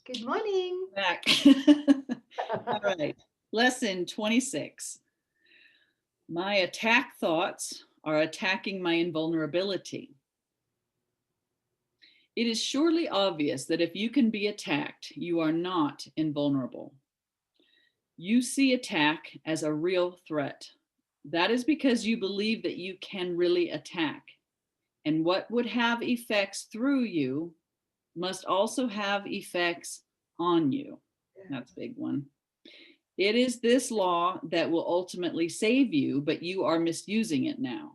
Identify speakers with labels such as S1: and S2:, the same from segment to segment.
S1: Good morning.
S2: Back. All right. Lesson 26. My attack thoughts are attacking my invulnerability. It is surely obvious that if you can be attacked, you are not invulnerable. You see attack as a real threat. That is because you believe that you can really attack. And what would have effects through you must also have effects on you. That's a big one. It is this law that will ultimately save you, but you are misusing it now.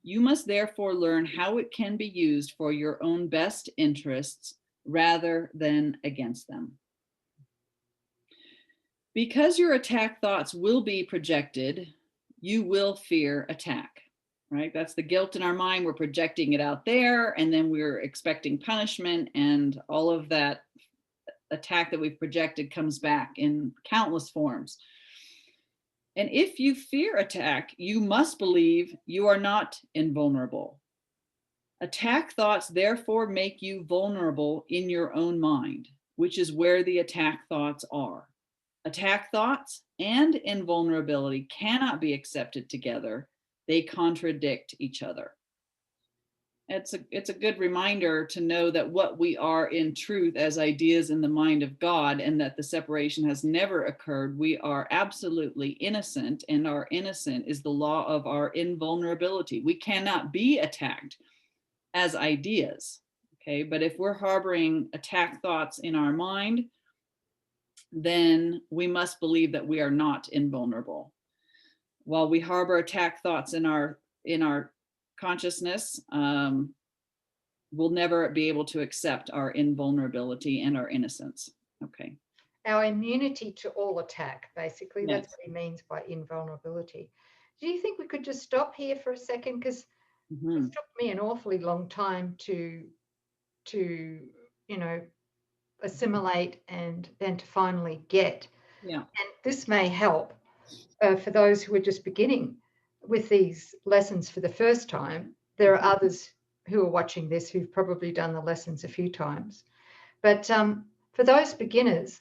S2: You must therefore learn how it can be used for your own best interests rather than against them. Because your attack thoughts will be projected, you will fear attack, right? That's the guilt in our mind. We're projecting it out there, and then we're expecting punishment, and all of that attack that we've projected comes back in countless forms. And if you fear attack, you must believe you are not invulnerable. Attack thoughts therefore make you vulnerable in your own mind, which is where the attack thoughts are. Attack thoughts and invulnerability cannot be accepted together. They contradict each other. It's a good reminder to know that what we are in truth as ideas in the mind of God, and that the separation has never occurred. We are absolutely innocent, and our innocent is the law of our invulnerability. We cannot be attacked as ideas, okay? But if we're harboring attack thoughts in our mind, then we must believe that we are not invulnerable. While we harbor attack thoughts in our consciousness, we'll never be able to accept our invulnerability and our innocence. Okay.
S1: Our immunity to all attack, basically.
S2: Yes.
S1: That's what he means by invulnerability. Do you think we could just stop here for a second? Because it took me an awfully long time to assimilate and then to finally get.
S2: Yeah.
S1: And this may help for those who are just beginning with these lessons for the first time. There are others who are watching this who've probably done the lessons a few times. But for those beginners,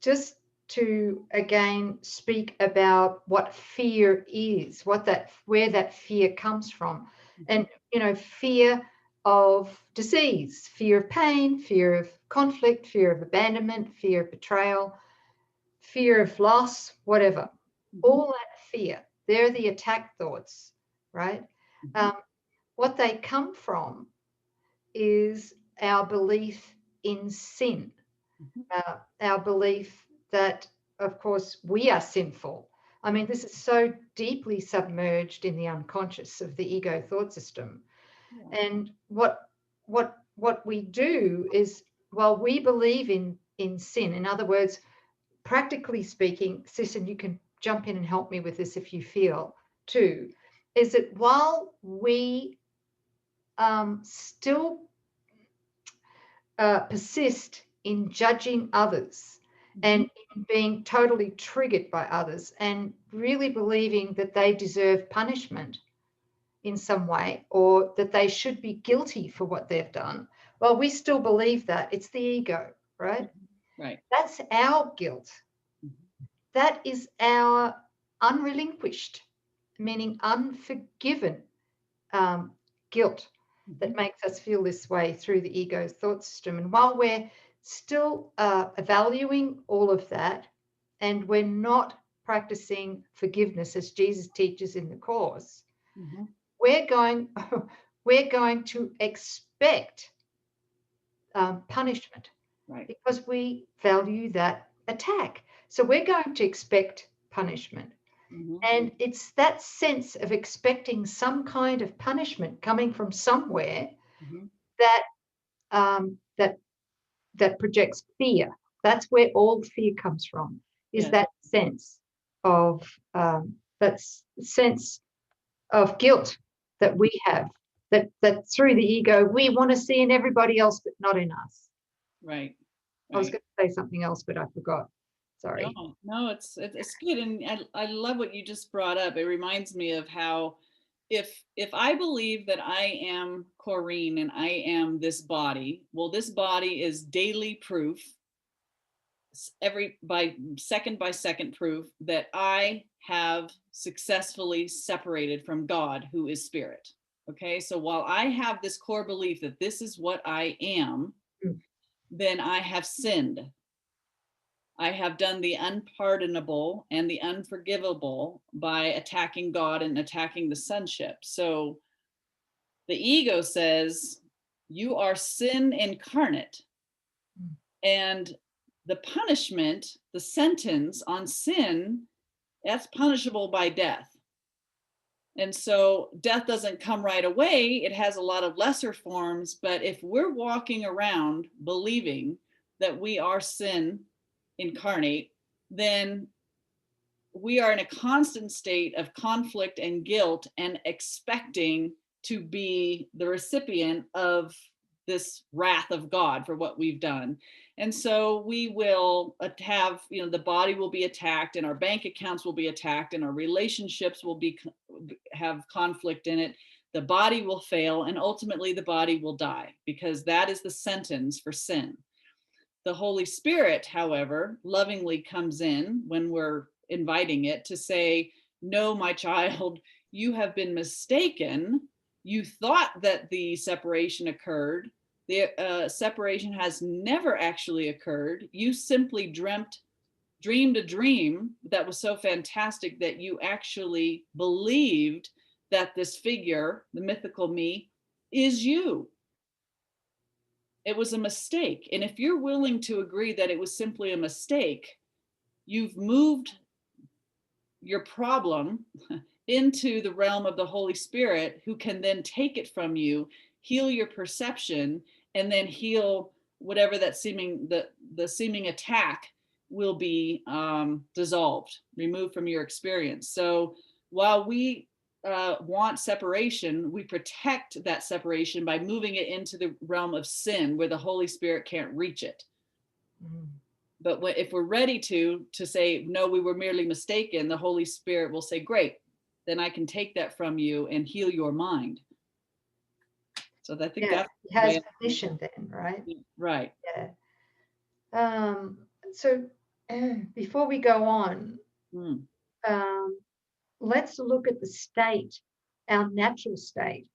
S1: just to again speak about what fear is, where that fear comes from. And, fear of disease, fear of pain, fear of conflict, fear of abandonment, fear of betrayal, fear of loss, whatever. All that fear, they're the attack thoughts, right? What they come from is our belief in sin, our belief that, of course, we are sinful. I mean, this is so deeply submerged in the unconscious of the ego thought system. Yeah. And what we do is, while we believe in sin, in other words, practically speaking, Sis, and you can jump in and help me with this if you feel too, is that while we still persist in judging others and in being totally triggered by others and really believing that they deserve punishment in some way, or that they should be guilty for what they've done, well, we still believe that. It's the ego, right?
S2: Right.
S1: That's our guilt. That is our unrelinquished, meaning unforgiven guilt that makes us feel this way through the ego thought system. And while we're still valuing all of that, and we're not practicing forgiveness as Jesus teaches in the Course, we're going to expect punishment, right? Because we value that attack. So we're going to expect punishment. And it's that sense of expecting some kind of punishment coming from somewhere that projects fear. That's where all fear comes from, is that sense of guilt that we have, that through the ego we want to see in everybody else but not in us. Right. I was going to say something else, but I forgot. Sorry.
S2: No, it's good. And I love what you just brought up. It reminds me of how if I believe that I am Coreen and I am this body, well, this body is daily proof by second proof that I have successfully separated from God, who is spirit. Okay, so while I have this core belief that this is what I am, then I have sinned. I have done the unpardonable and the unforgivable by attacking God and attacking the sonship. So the ego says, you are sin incarnate. And the punishment, the sentence on sin, that's punishable by death. And so death doesn't come right away. It has a lot of lesser forms. But if we're walking around believing that we are sin incarnate, then we are in a constant state of conflict and guilt and expecting to be the recipient of this wrath of God for what we've done. And so we will have, the body will be attacked, and our bank accounts will be attacked, and our relationships will have conflict in it. The body will fail, and ultimately the body will die, because that is the sentence for sin. The Holy Spirit, however, lovingly comes in when we're inviting it to say, no, my child, you have been mistaken. You thought that the separation occurred. The separation has never actually occurred. You simply dreamed a dream that was so fantastic that you actually believed that this figure, the mythical me, is you. It was a mistake. And if you're willing to agree that it was simply a mistake, you've moved your problem into the realm of the Holy Spirit, who can then take it from you, heal your perception, and then heal whatever that the seeming attack will be dissolved, removed from your experience. So while we want separation, we protect that separation by moving it into the realm of sin, where the Holy Spirit can't reach it. But if we're ready to say, no, we were merely mistaken, the Holy Spirit will say, great, then I can take that from you and heal your mind. So I think that
S1: has permission then, right?
S2: Right.
S1: Yeah. So before we go on, let's look at the state, our natural state.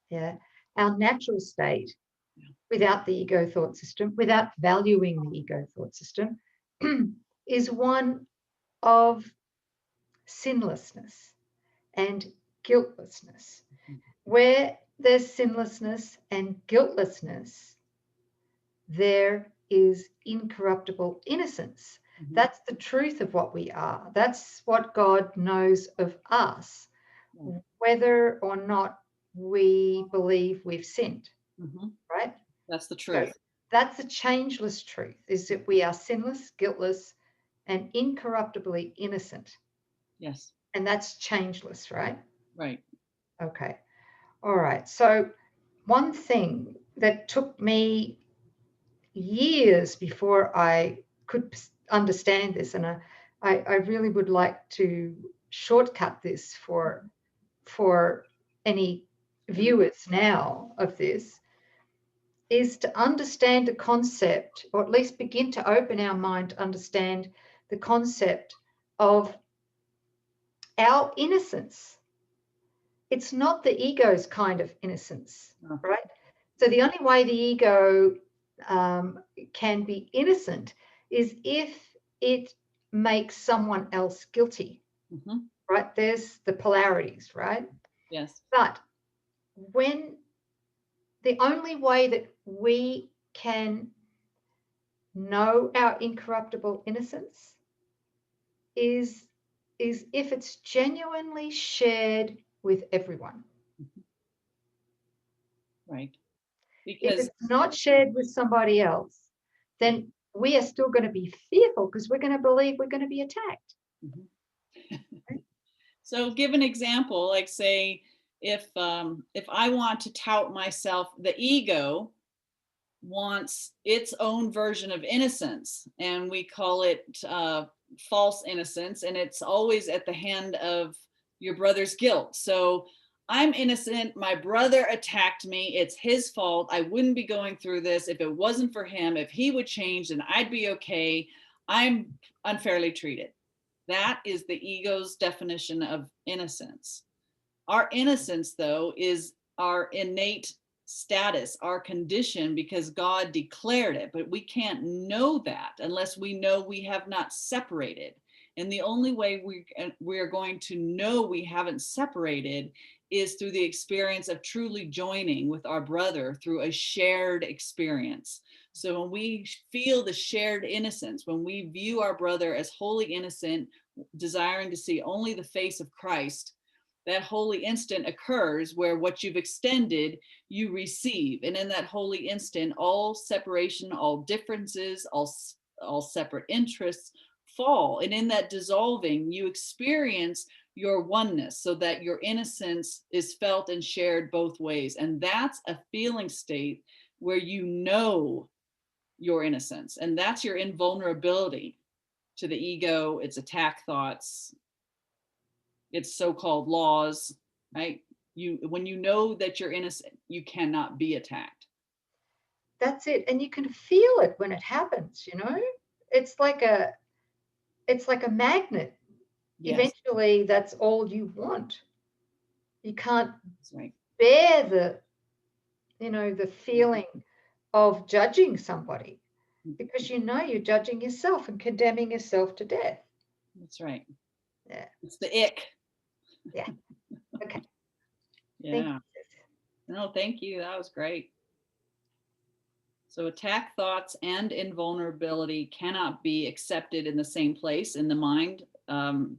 S1: Yeah, our natural state, without the ego thought system, without valuing the ego thought system, is one of sinlessness and guiltlessness. Where there's sinlessness and guiltlessness, there is incorruptible innocence. That's the truth of what we are. That's what God knows of us, whether or not we believe we've sinned, right?
S2: That's the truth.
S1: So that's the changeless truth, is that we are sinless, guiltless, and incorruptibly innocent.
S2: Yes.
S1: And that's changeless, right?
S2: Right.
S1: Okay. All right. So one thing that took me years before I could understand this, and I really would like to shortcut this for any viewers now of this, is to understand the concept, or at least begin to open our mind to understand the concept of our innocence. It's not the ego's kind of innocence, right? So the only way the ego can be innocent is if it makes someone else guilty, right? There's the polarities, right?
S2: Yes.
S1: But when the only way that we can know our incorruptible innocence is if it's genuinely shared with everyone.
S2: Right. Because
S1: if it's not shared with somebody else, then we are still going to be fearful, because we're going to believe we're going to be attacked.
S2: So give an example, like say, if I want to tout myself, the ego wants its own version of innocence, and we call it false innocence, and it's always at the hand of your brother's guilt. So I'm innocent. My brother attacked me. It's his fault. I wouldn't be going through this if it wasn't for him. If he would change, then I'd be okay. I'm unfairly treated. That is the ego's definition of innocence. Our innocence, though, is our innate status, our condition, because God declared it. But we can't know that unless we know we have not separated. And the only way we are going to know we haven't separated is through the experience of truly joining with our brother through a shared experience. So when we feel the shared innocence, when we view our brother as wholly innocent, desiring to see only the face of Christ, that holy instant occurs where what you've extended, you receive. And in that holy instant, all separation, all differences, all separate interests fall. And in that dissolving, you experience your oneness so that your innocence is felt and shared both ways. And that's a feeling state where you know your innocence. And that's your invulnerability to the ego, its attack thoughts, its so-called laws, right? When you know that you're innocent, you cannot be attacked.
S1: That's it. And you can feel it when it happens, you know? It's like a magnet.
S2: Yes.
S1: Eventually that's all you want. You can't
S2: That's right.
S1: bear the feeling of judging somebody, because you know you're judging yourself and condemning yourself to death.
S2: That's right.
S1: Yeah.
S2: It's the ick.
S1: Yeah. Okay.
S2: Yeah. No, thank you. That was great. So attack thoughts and invulnerability cannot be accepted in the same place in the mind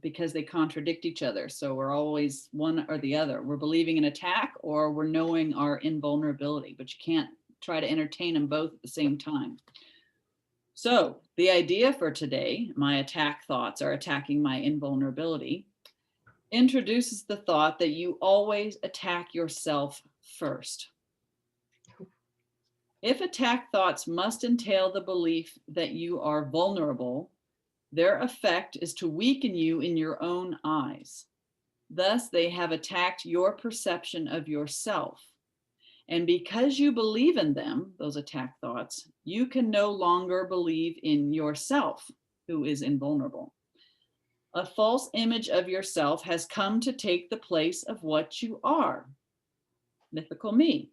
S2: because they contradict each other. So we're always one or the other. We're believing in attack or we're knowing our invulnerability, but you can't try to entertain them both at the same time. So the idea for today, my attack thoughts are attacking my invulnerability, introduces the thought that you always attack yourself first. If attack thoughts must entail the belief that you are vulnerable, their effect is to weaken you in your own eyes. Thus, they have attacked your perception of yourself. And because you believe in them, those attack thoughts, you can no longer believe in yourself, who is invulnerable. A false image of yourself has come to take the place of what you are, mythical me.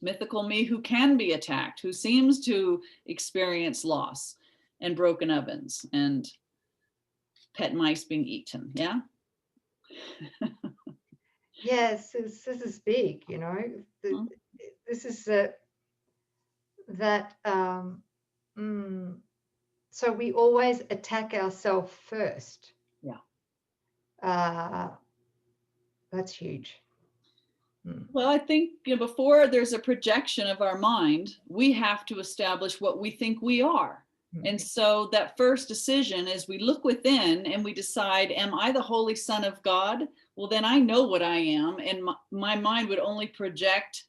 S2: Mythical me who can be attacked, who seems to experience loss and broken ovens and pet mice being eaten. Yeah.
S1: Yes, this is big, you know. This is that. So we always attack ourselves first.
S2: Yeah.
S1: That's huge.
S2: Well, I think before there's a projection of our mind, we have to establish what we think we are. And so that first decision is we look within and we decide, am I the Holy Son of God? Well, then I know what I am. And my mind would only project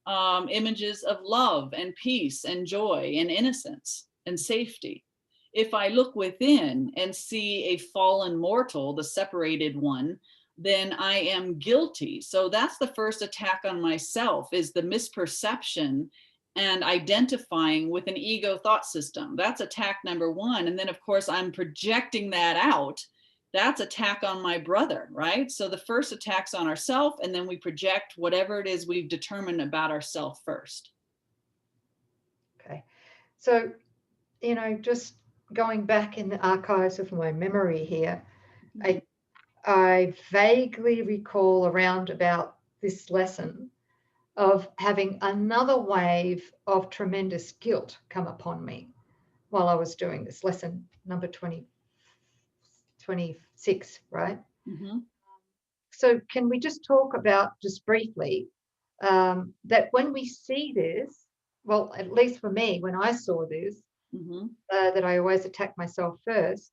S2: images of love and peace and joy and innocence and safety. If I look within and see a fallen mortal, the separated one, then I am guilty. So that's the first attack on myself, is the misperception and identifying with an ego thought system. That's attack number one. And then of course I'm projecting that out. That's attack on my brother, right? So the first attack's on ourselves, and then we project whatever it is we've determined about ourselves first.
S1: Okay. So, just going back in the archives of my memory here, I vaguely recall around about this lesson of having another wave of tremendous guilt come upon me while I was doing this lesson number 26, right?
S2: Mm-hmm.
S1: So can we just talk about, just briefly, that when we see this, well, at least for me, when I saw this, that I always attack myself first,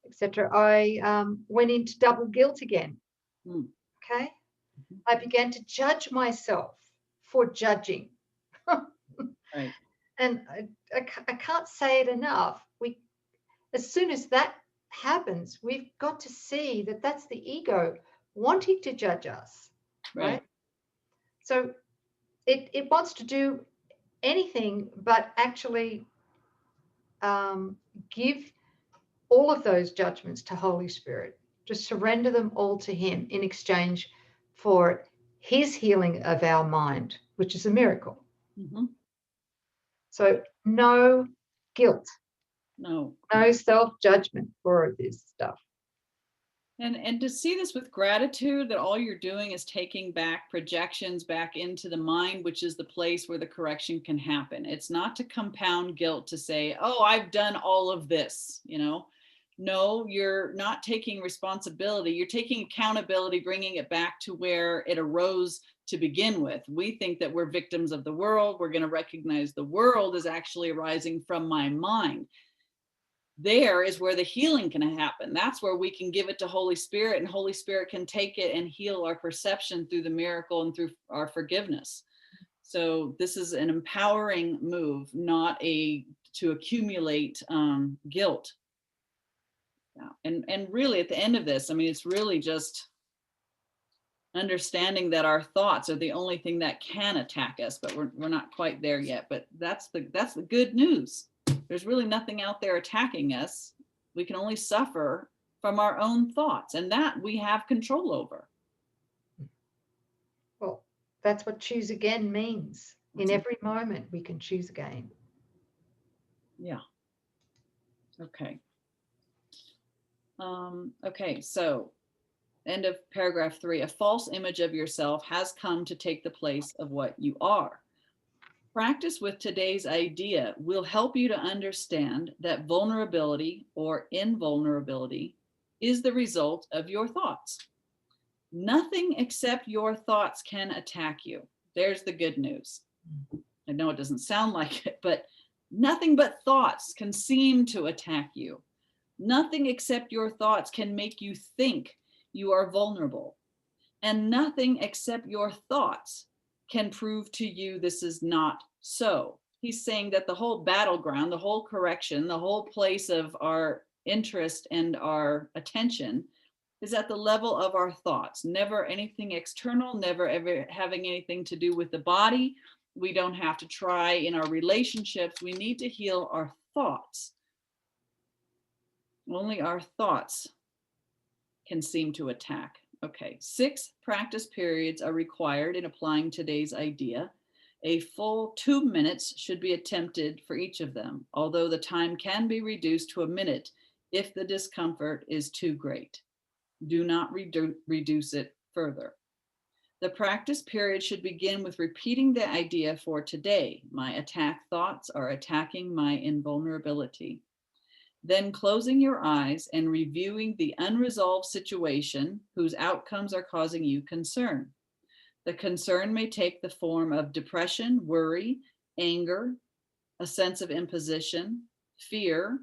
S1: etc., I went into double guilt again. Okay. I began to judge myself for judging.
S2: Right.
S1: And I can't say it enough. As soon as that happens, we've got to see that that's the ego wanting to judge us, right? So it wants to do anything but actually give all of those judgments to Holy Spirit. Just surrender them all to Him in exchange for His healing of our mind, which is a miracle.
S2: Mm-hmm.
S1: So no guilt,
S2: No
S1: self-judgment for this stuff.
S2: And to see this with gratitude, that all you're doing is taking back projections back into the mind, which is the place where the correction can happen. It's not to compound guilt, to say, oh, I've done all of this, you know. No, you're not taking responsibility. You're taking accountability, bringing it back to where it arose to begin with. We think that we're victims of the world. We're going to recognize the world is actually arising from my mind. There is where the healing can happen. That's where we can give it to Holy Spirit, and Holy Spirit can take it and heal our perception through the miracle and through our forgiveness. So this is an empowering move, not to accumulate guilt. Yeah. And really at the end of this, I mean, it's really just understanding that our thoughts are the only thing that can attack us, but we're not quite there yet. But that's the good news. There's really nothing out there attacking us. We can only suffer from our own thoughts, and that we have control over.
S1: Well, that's what choose again means. In every moment, we can choose again.
S2: Yeah. Okay. Okay, so end of paragraph 3. A false image of yourself has come to take the place of what you are. Practice with today's idea will help you to understand that vulnerability or invulnerability is the result of your thoughts. Nothing except your thoughts can attack you. There's the good news. I know it doesn't sound like it, but nothing but thoughts can seem to attack you. Nothing except your thoughts can make you think you are vulnerable. And nothing except your thoughts can prove to you this is not so. He's saying that the whole battleground, the whole correction, the whole place of our interest and our attention is at the level of our thoughts. Never anything external, never ever having anything to do with the body. We don't have to try in our relationships. We need to heal our thoughts. Only our thoughts can seem to attack. Okay, 6 practice periods are required in applying today's idea. A full 2 minutes should be attempted for each of them, although the time can be reduced to a minute if the discomfort is too great. Do not reduce it further. The practice period should begin with repeating the idea for today. My attack thoughts are attacking my invulnerability. Then closing your eyes and reviewing the unresolved situation whose outcomes are causing you concern. The concern may take the form of depression, worry, anger, a sense of imposition, fear,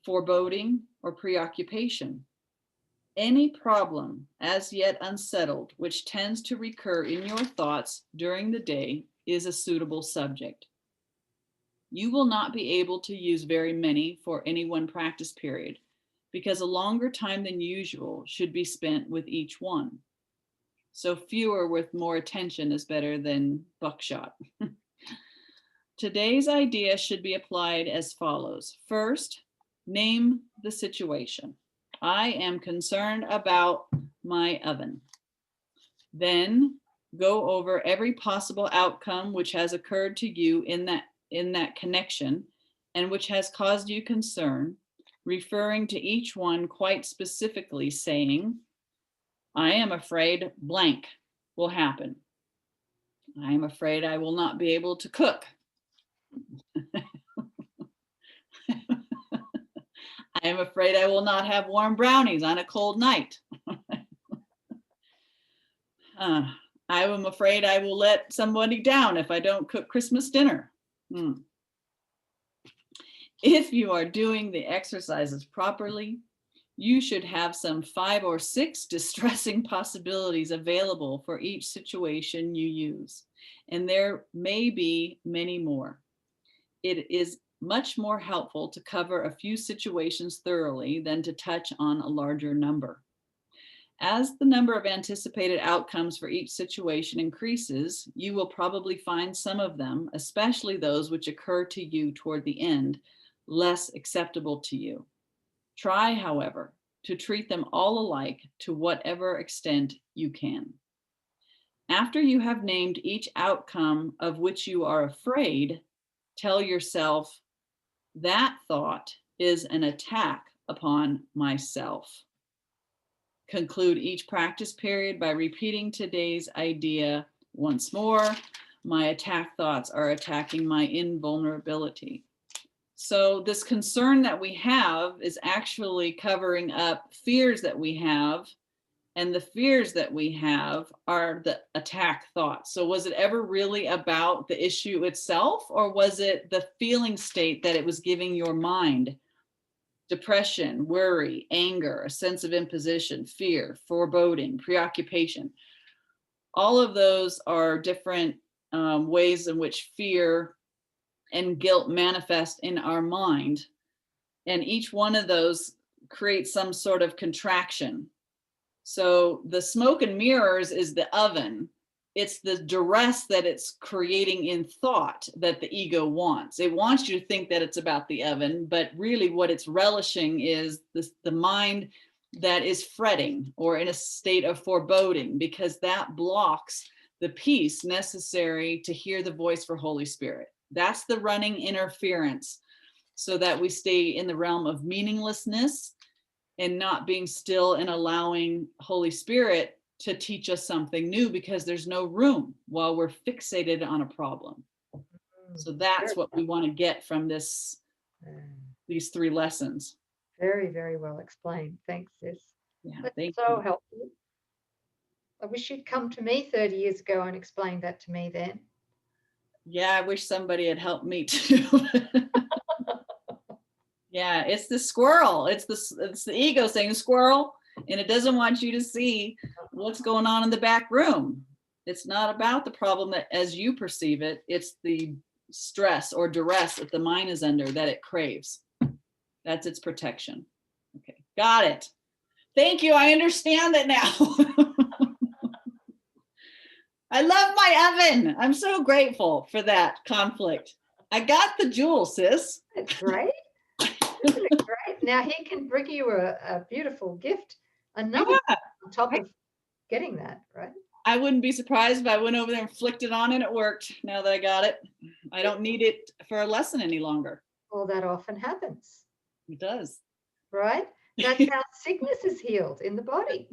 S2: foreboding, or preoccupation. Any problem as yet unsettled which tends to recur in your thoughts during the day is a suitable subject. You will not be able to use very many for any one practice period because a longer time than usual should be spent with each one. So fewer with more attention is better than buckshot. Today's idea should be applied as follows. First, name the situation. I am concerned about my oven. Then go over every possible outcome which has occurred to you in that connection and which has caused you concern, referring to each one quite specifically, saying, I am afraid blank will happen. I am afraid I will not be able to cook. I am afraid I will not have warm brownies on a cold night. I am afraid I will let somebody down if I don't cook Christmas dinner. If you are doing the exercises properly, you should have some 5 or 6 distressing possibilities available for each situation you use, and there may be many more. It is much more helpful to cover a few situations thoroughly than to touch on a larger number. As the number of anticipated outcomes for each situation increases, you will probably find some of them, especially those which occur to you toward the end, less acceptable to you. Try, however, to treat them all alike to whatever extent you can. After you have named each outcome of which you are afraid, tell yourself, that thought is an attack upon myself. Conclude each practice period by repeating today's idea once more. My attack thoughts are attacking my invulnerability. So this concern that we have is actually covering up fears that we have, and the fears that we have are the attack thoughts. So was it ever really about the issue itself, or was it the feeling state that it was giving your mind? Depression, worry, anger, a sense of imposition, fear, foreboding, preoccupation. All of those are different ways in which fear and guilt manifest in our mind. And each one of those creates some sort of contraction. So the smoke and mirrors is the oven. It's the duress that it's creating in thought that the ego wants. It wants you to think that it's about the oven, but really what it's relishing is the mind that is fretting or in a state of foreboding, because that blocks the peace necessary to hear the voice for Holy Spirit. That's the running interference, so that we stay in the realm of meaninglessness and not being still and allowing Holy Spirit to teach us something new, because there's no room while we're fixated on a problem. So that's what we want to get from these 3 lessons.
S1: Very, very well explained. Thanks, sis.
S2: Yeah,
S1: that's so helpful. I wish you'd come to me 30 years ago and explained that to me then.
S2: Yeah, I wish somebody had helped me too. Yeah, it's the squirrel. It's the ego saying squirrel, and it doesn't want you to see what's going on in the back room. It's not about the problem that as you perceive it, it's the stress or duress that the mind is under that it craves. That's its protection. Okay, got it. Thank you. I understand it now. I love my oven. I'm so grateful for that conflict. I got the jewel, sis.
S1: That's great. Isn't it great? Now he can bring you a beautiful gift, another gift on top of getting that, right?
S2: I wouldn't be surprised if I went over there and flicked it on and it worked. Now that I got it, I don't need it for a lesson any longer.
S1: Well, that often happens.
S2: It does.
S1: Right? That's how sickness is healed in the body.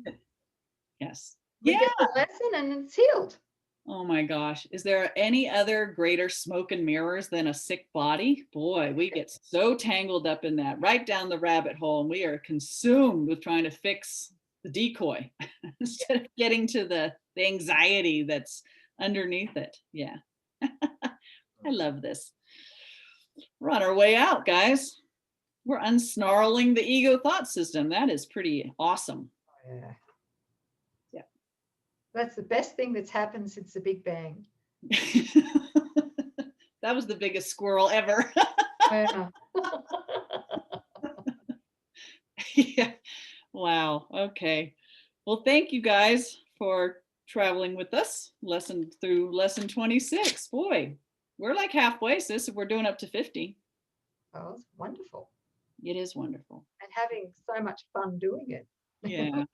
S2: Yes.
S1: We get the lesson and it's healed.
S2: Oh my gosh. Is there any other greater smoke and mirrors than a sick body? Boy, we get so tangled up in that, right down the rabbit hole, and we are consumed with trying to fix the decoy instead of getting to the anxiety that's underneath it. Yeah. I love this. We're on our way out, guys. We're unsnarling the ego thought system. That is pretty awesome.
S1: Yeah.
S2: Yeah.
S1: That's the best thing that's happened since the Big Bang.
S2: That was the biggest squirrel ever.
S1: Yeah.
S2: Yeah. Wow. Okay. Well, thank you guys for traveling with us through lesson 26. Boy, we're like halfway, sis, if we're doing up to 50.
S1: Oh, it's wonderful.
S2: It is wonderful.
S1: And having so much fun doing it.
S2: Yeah.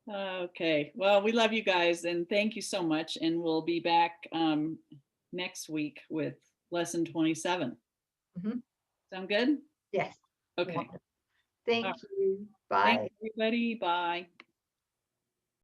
S2: Okay. Well, we love you guys and thank you so much. And we'll be back next week with lesson 27. Mm-hmm. Sound good?
S1: Yes.
S2: Okay.
S1: Wonderful. Thank you. Bye.
S2: Thanks, everybody. Bye.